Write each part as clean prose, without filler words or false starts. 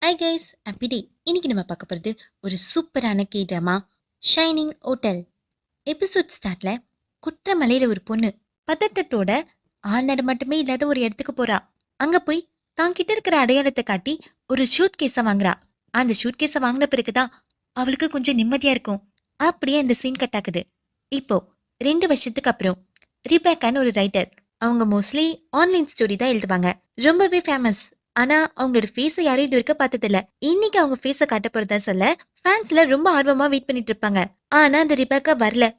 Hi guys அப்படி இன்னைக்கு நம்ம பார்க்க போகிறது ஒரு சூப்பரான K drama shining hotel. Episode ஸ்டார்ட்ல குற்றமலையில ஒரு பொண்ணு பதட்டத்தோட ஆள் நடமாட்டமே இல்லாத ஒரு இடத்துக்கு போறா. அங்க போய் தான் கிட்ட இருக்கிற அடையாளத்தை காட்டி ஒரு ஷூட் கேஸை வாங்குறா. அந்த ஷூட் கேஸை வாங்கின பிறகுதான் அவளுக்கு கொஞ்சம் நிம்மதியா இருக்கும். அப்படியே அந்த சீன் கட் ஆகுது. இப்போ 2 வருஷத்துக்கு அப்புறம் ரிபேக்கான்னு ஒரு ரைட்டர். அவங்க மோஸ்ட்லி ஆன்லைன் ஸ்டோரி தான் எழுதுவாங்க. ரொம்பவே ஃபேமஸ். ஆனா அவங்களோட ஃபேஸை யாரும் இது வரைக்கும் பார்த்தது இல்ல. இன்னைக்கு அவங்க ஃபேஸை காட்ட போறதா சொல்ல ஃபேன்ஸ்ல ரொம்ப ஆர்வமா வெயிட் பண்ணிட்டு இருப்பாங்க. ஆனா அந்த ரிபேக்கா வரல.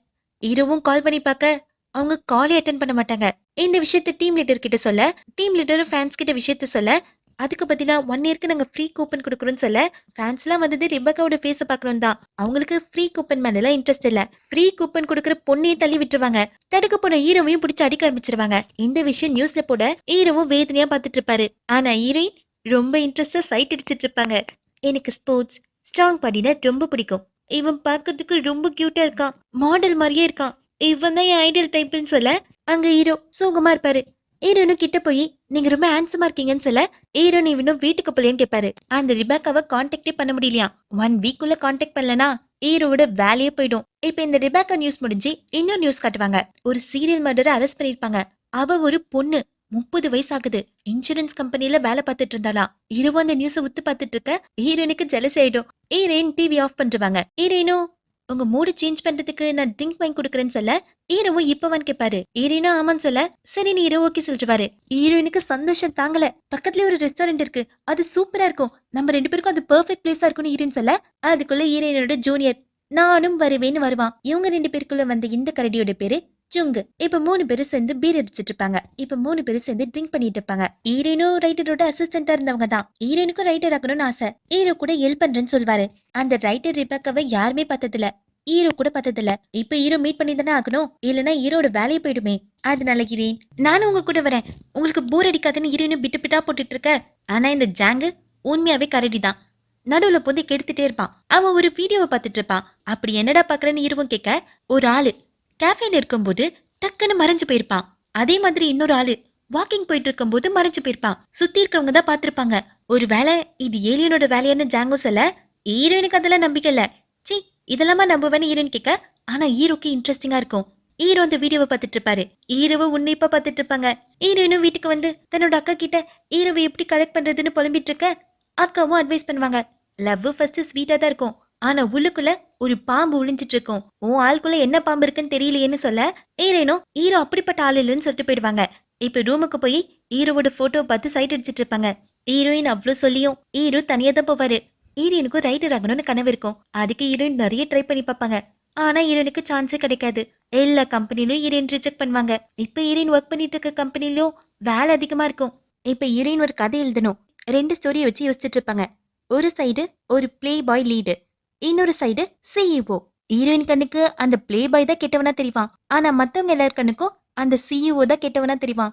ஹீரோவும் கால் பண்ணி பார்க்க அவங்க காலே அட்டன் பண்ண மாட்டாங்க. இந்த விஷயத்த டீம் லீடர் கிட்ட சொல்ல, டீம் லீடரும் ஃபேன்ஸ் கிட்ட விஷயத்த சொல்ல, அதுக்கு பதிலா 1 இயர்க்கு நாங்க ஃப்ரீ கூப்பன் குடுக்குறோம்னு சொல்ல, ஃபேன்ஸ்லாம் வந்தது ரிபேக்காவோட ஃபேஸ பார்க்கணும் தான். அவங்களுக்கு ஃப்ரீ கூப்பன் மேலலாம் இன்ட்ரெஸ்ட் இல்ல. ஃப்ரீ கூப்பன் குடுக்குற பொண்ணையே தள்ளி விட்டுருவாங்க. தடுக்க போன ஹீரோவையும் பிடிச்சு அடிக்க ஆரம்பிச்சிருவாங்க. இந்த விஷயம் நியூஸ்ல போட ஹீரோவும் வேதனையா பார்த்துட்டு இருப்பாரு. ஆனா ஹீரோயின் ரொம்ப இன்ட்ரெஸ்டா சைட் அடிச்சிட்டு இருப்பாங்க. எனக்கு ஸ்போர்ட்ஸ், ஸ்ட்ராங் பாடினா ரொம்ப பிடிக்கும். இவன் பார்க்கறதுக்கு ரொம்ப கியூட்டா இருக்கான். மாடல் மாதிரியே இருக்கான். இவன் தான் என் ஐடியல் டைப்னு சொல்ல, அங்க ஹீரோ சோகமா இருப்பாரு. ஹீரோனும் கிட்ட போய் நீங்க ரொம்ப ஹேண்ட்ஸமா இருக்கீங்கன்னு சொல்ல, ஹீரோன் இன்னும் வீட்டுக்கு போலேன்னு கேட்பாரு. அந்த ரிபேக்காவை கான்டாக்டே பண்ண முடியலையா. 1 வீக்குள்ள கான்டாக்ட் பண்ணலனா ஹீரோவோட வேலையே போயிடும். இப்ப இந்த ரிபேக்கா நியூஸ் முடிஞ்சு இன்னொரு நியூஸ் காட்டுவாங்க. ஒரு சீரியல் மர்டரை அரெஸ்ட் பண்ணிருப்பாங்க. அவ ஒரு பொண்ணு, 30 வயசு ஆகுது. இன்சூரன்ஸ் கம்பெனில வேலை பார்த்துட்டு இருந்தாலாம். ஹீரோ அந்த நியூஸை உத்து பார்த்துட்டு இருக்க ஹீரோனுக்கு ஜெலஸ் ஆயிடும். ஹீரோயின் டிவி ஆஃப் பண்ணிருவாங்க. ஹீரோயினும் உங்க மூடு சேஞ்ச் பண்றதுக்கு நான் ட்ரிங்க் வாங்கி கொடுக்குறேன்னு சொல்ல, ஹீரோவும் இப்பவான்னு கேட்பாரு. ஹீரோயினும் ஆமான்னு சொல்ல, சரி நீ ஹீரோ ஓகே சொல்லிட்டுவாரு. ஹீரோயினுக்கு சந்தோஷம் தாங்கல. பக்கத்துலயே ஒரு ரெஸ்டாரண்ட் இருக்கு, அது சூப்பரா இருக்கும், நம்ம 2 பேருக்கும் அது பெர்ஃபெக்ட் பிளேஸா இருக்கும்னு ஹீரோயின் சொல்ல, அதுக்குள்ள ஹீரோயினோட ஜூனியர் நானும் வருவேன்னு வருவான். இவங்க 2 பேருக்குள்ள வந்த இந்த கரடியோட பேரு ஜுங்கு. இப்ப 3 பேரும் சேர்ந்து பீர் அடிச்சிட்டு இருப்பாங்க. இப்ப 3 பேரும் சேர்ந்து ட்ரிங்க் பண்ணிட்டு இருப்பாங்க. ஹீரோயினும் ரைட்டரோட அசிஸ்டண்டா இருந்தவங்க தான். ஹீரோயினுக்கும் ரைட்டர் ஆகணும்னு ஆசை. ஹீரோ கூட ஹெல்ப் பண்றேன்னு சொல்வாரு. அந்த ரைட்டர் ரிபேக்காவை யாருமே பார்த்ததில்ல. ஹீரோ கூட பார்த்ததில்ல. இப்ப ஹீரோ மீட் பண்ணி தானே ஆகணும், இல்லைன்னா ஹீரோட வேலையை போயிடுமே. அதனால ஹீரோயின் நானும் உங்க கூட வரேன், உங்களுக்கு போர் அடிக்காதுன்னு ஹீரோயினும் பிட்டு பிட்டா போட்டுட்டு இருக்க. ஆனா இந்த ஜாங்கு உண்மையாவே கரடி தான். நடுவுல போது கெடுத்துட்டே இருப்பான். அவன் ஒரு வீடியோவை பார்த்துட்டு இருப்பான். அப்படி என்னடா பாக்குறேன்னு ஹீரோவும் கேட்க, ஒரு ஆளு கேஃபேல இருக்கும்போது டக்குன்னு மறைஞ்சு போயிருப்பான். அதே மாதிரி இன்னொரு ஆளு வாக்கிங் போயிட்டு இருக்கும்போது மறைஞ்சு போயிருப்பான். சுத்தி இருக்கிறவங்க தான் பாத்திருப்பாங்க. ஒரு வேலை இது ஏலியனோட வேலையான்னு ஜாங்கோ சொல்ல, ஹீரோயினுக்கு அதெல்லாம் நம்பிக்கை இல்ல. சி இதெல்லாமா நம்புவேன்னு ஹீரோயின் கேட்க, ஆனா ஹீரோக்கு இன்ட்ரெஸ்டிங்கா இருக்கும். ஹீரோ அந்த வீடியோவை பார்த்துட்டு இருப்பாரு. ஹீரோவை உன்னிப்பா பார்த்துட்டு இருப்பாங்க. ஹீரோயினும் வீட்டுக்கு வந்து தன்னோட அக்கா கிட்ட ஹீரோவை எப்படி கலெக்ட் பண்றதுன்னு புலம்பிட்டு இருக்க, அக்காவும் அட்வைஸ் பண்ணுவாங்க. லவ் ஃபர்ஸ்ட் ஸ்வீட்டா தான் இருக்கும், ஆனா உள்ளுக்குள்ள ஒரு பாம்பு ஒளிஞ்சிட்டு இருக்கும். உன் ஆளுக்குள்ள என்ன பாம்பு இருக்குன்னு தெரியலையேன்னு சொல்ல, ஹீரோயினும் ஹீரோ அப்படிப்பட்ட ஆள் இல்லைன்னு சொல்லிட்டு போயிடுவாங்க. இப்ப ரூமுக்கு போய் ஹீரோவோட போட்டோவை பார்த்து சைட் அடிச்சிட்டு இருப்பாங்க. ஹீரோயின் அவ்வளவு சொல்லியும் ஹீரோ தனியா தான் போவாரு. ஹீரோயினுக்கும் ரைட்டர் ஆகணும்னு கனவு இருக்கும். அதுக்கு ஹீரோயின் நிறைய ட்ரை பண்ணி பார்ப்பாங்க. ஆனா ஹீரோயினுக்கு சான்ஸே கிடைக்காது. எல்லா கம்பெனிலும் ஹீரோயின் ரிஜெக்ட் பண்ணுவாங்க. இப்ப ஹீரோயின் ஒர்க் பண்ணிட்டு இருக்க கம்பெனிலும் வேலை அதிகமா இருக்கும். இப்ப ஹீரோயின் ஒரு கதை எழுதணும். 2 ஸ்டோரியை வச்சு யோசிச்சுட்டு இருப்பாங்க. ஒரு சைடு ஒரு பிளே பாய் லீடு, இன்னொரு சைடு சிஇஓ. ஹீரோயின் கண்ணுக்கு அந்த பிளே பாய் தான் கெட்டவனா தெரிவான். ஆனா மத்தவங்க எல்லார் கண்ணுக்கும் அந்த சிஇஓ தான் கெட்டவனா தெரிவான்.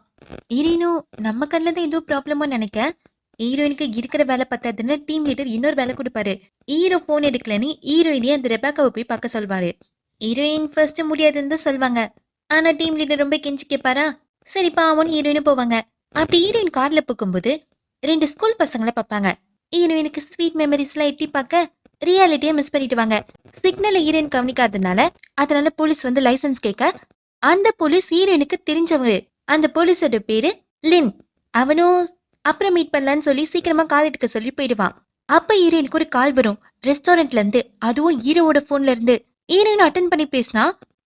ஹீரோயினும் நம்ம கண்ணுல தான் ஏதோ ப்ராப்ளமோ நினைக்க, ஹீரோயினுக்கு இருக்கிற வேலை பத்தாதுன்னு டீம் லீடர் இன்னொரு வேலை கொடுப்பாரு. ஹீரோ போன் எடுக்கலன்னு ஹீரோயினே அந்த ரெபாக்காவை போய் பார்க்க சொல்வாரு. ஹீரோயின் ஃபர்ஸ்ட் முடியாதுன்னு தான் சொல்வாங்க. ஆனா டீம் லீடர் ரொம்ப கெஞ்சி கேட்பாரா, சரி பாவம்னு ஹீரோயினும் போவாங்க. அப்படி ஹீரோயின் கார்ல போகும்போது 2 ஸ்கூல் பசங்களை பார்ப்பாங்க. ஹீரோயினுக்கு ஸ்வீட் மெமரிஸ்லாம் எட்டி பார்க்க ரியாலிட்டியை மிஸ் பண்ணிடுவாங்க. சிக்னலை ஹீரோயின் கவனிக்காதனால அதனால போலீஸ் வந்து லைசன்ஸ் கேட்க, அந்த போலீஸ் ஹீரோயினுக்கு தெரிஞ்சவரு. அந்த போலீஸோட பேரு லின். அவனும் அப்புறம் மீட் பண்ணலான்னு சொல்லி சீக்கிரமா கால் எடுக்க சொல்லி போயிடுவான். அப்ப ஹீரோயினுக்கு ஒரு கால் வரும் ரெஸ்டாரண்ட்ல இருந்து. அதுவும் ஹீரோவோட போன்ல இருந்து. ஹீரோயின் அட்டன் பண்ணி பேசினா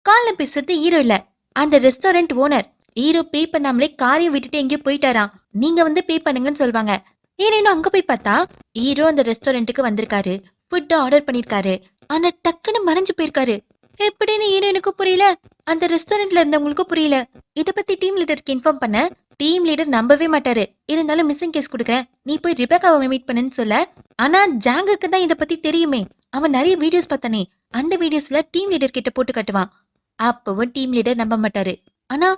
கால்ல பேசுறது ஹீரோ இல்ல, அந்த ரெஸ்டாரண்ட் ஓனர். ஹீரோ பே பண்ணாமலே காரையும் விட்டுட்டு எங்கேயோ போயிட்டாராம். நீங்க வந்து பே பண்ணுங்கன்னு சொல்வாங்க. ஹீரோயினும் அங்க போய் பார்த்தா ஹீரோ அந்த ரெஸ்டாரண்ட்டுக்கு வந்திருக்காரு. ஃபுட் ஆர்டர் பண்ணிருக்காரு. ஆனா டக்குன்னு மறைஞ்சு போயிருக்காரு. எப்படின்னு ஹீரோயினுக்கு புரியல, அந்த ரெஸ்டாரண்ட்ல இருந்தவங்களுக்கும் புரியல. இத பத்தி டீம் லீடருக்கு இன்ஃபார்ம் பண்ண டீம் லீடர் நம்பவே மாட்டாரு. இருந்தாலும் மிஸ்ஸிங் கேஸ் கொடுக்குறேன், நீ போய் ரிபேக்காவை மீட் பண்ணுன்னு சொல்ல, ஆனா ஜாங்குக்கு தான் இத பத்தி தெரியுமே. அவன் நிறைய வீடியோஸ் பார்த்தானே, அந்த வீடியோஸ்ல டீம் லீடர் கிட்ட போட்டு காட்டுவான். அப்பவும் டீம் லீடர் நம்ப மாட்டாரு. ஆனா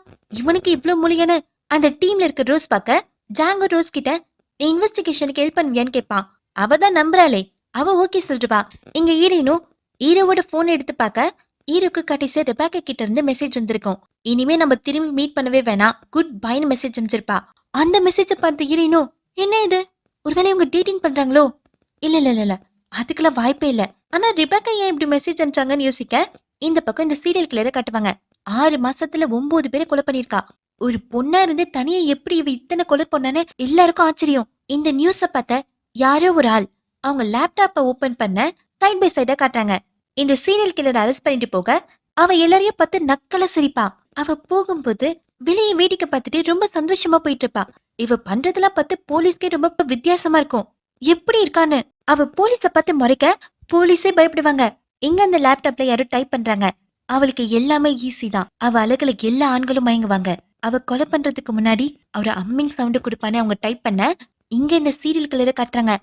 இவனுக்கு இவ்வளவு மூலியான அந்த டீம்ல இருக்க ரோஸ் பார்க்க ஜாங்கோ ரோஸ் கிட்ட இன்வெஸ்டிகேஷனுக்கு ஹெல்ப் பண்ணுவியான்னு கேட்பான். அவ தான் நம்புறாளே, அவ ஓகே சொல்லிட்டுப்பா. இங்க ஹீரோயினும் ஹீரோவோட போன் எடுத்து பார்க்க ஹீரோக்கு கடைசியா ரெபாக்கா கிட்ட இருந்து மெசேஜ் வந்திருக்கும். இனிமே நம்ம திரும்பி மீட் பண்ணவே வேணாம், குட் பைன்னு மெசேஜ் அனுப்பிச்சிருப்பா. அந்த மெசேஜை பார்த்து ஹீரோயினும் என்ன இது, ஒருவேளை இவங்க டேட்டிங் பண்றாங்களோ, இல்ல. அதுக்கெல்லாம் வாய்ப்பே இல்ல. ஆனா ரிபேக்கா ஏன் இப்படி மெசேஜ் அனுப்பிச்சாங்கன்னு யோசிக்க, இந்த பக்கம் இந்த சீரியல் கில்லர காட்டுவாங்க. 6 மாசத்துல 9 பேர கொலை பண்ணியிருக்கா. ஒரு பொண்ணா இருந்து தனியா எப்படி இவ இத்தன கொலை பண்ணான்னு எல்லாருக்கும் ஆச்சரியம். இந்த நியூஸ பார்த்த யாரோ ஒரு ஆள் அவங்க லேப்டாப்ப ஓபன் பண்ண சைட் பை சைடா காட்டுறாங்க. இந்த சீரியல் கில்லர் அரெஸ்ட் பண்ணிட்டு போக அவ எல்லாரையும் பார்த்து நக்கலா சிரிப்பா. அவ போகும்போது வெளியே வேடிக்கை பார்த்துட்டு ரொம்ப சந்தோஷமா போயிட்டு இருப்பா. இவ பண்றதெல்லாம் பார்த்து போலீஸ்க்கே ரொம்ப வித்தியாசமா இருக்கும். எப்படி இருக்கான்னு அவ போலீஸ பார்த்து முறைக்க போலீஸே பயப்படுவாங்க. எங்க அந்த லேப்டாப்ல யாரோ டைப் பண்றாங்க. அவளுக்கு எல்லாமே ஈஸி தான். அவ அழகுல எல்லா ஆண்களும் மயங்குவாங்க. அவ கொலை பண்றதுக்கு முன்னாடி அவரு அம்மிங் சவுண்ட் குடுப்பான்னு அவங்க டைப் பண்ண இங்க இந்த சீரியல் கில்லர காட்டுறாங்க.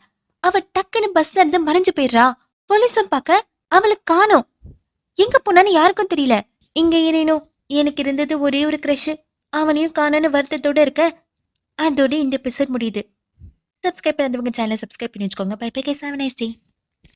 அவ டக்குன்னு பஸ்ல இருந்து மறைஞ்சு போயிடுறா. போலீஸும் பார்க்க அவளை காணோம். எங்க போனான்னு யாருக்கும் தெரியல. இங்க ஏனேனோ எனக்கு இருந்தது ஒரே ஒரு கிரஷ், அவனையும் காணோன்னு வருத்தத்தோட இருக்க. அதோட இந்த எபிசோட் முடியுது. சப்ஸ்கிரைப் பண்ணாதவங்க சேனலை சப்ஸ்கிரைப் பண்ணி வச்சுக்கோங்க. Bye bye guys, have a nice day.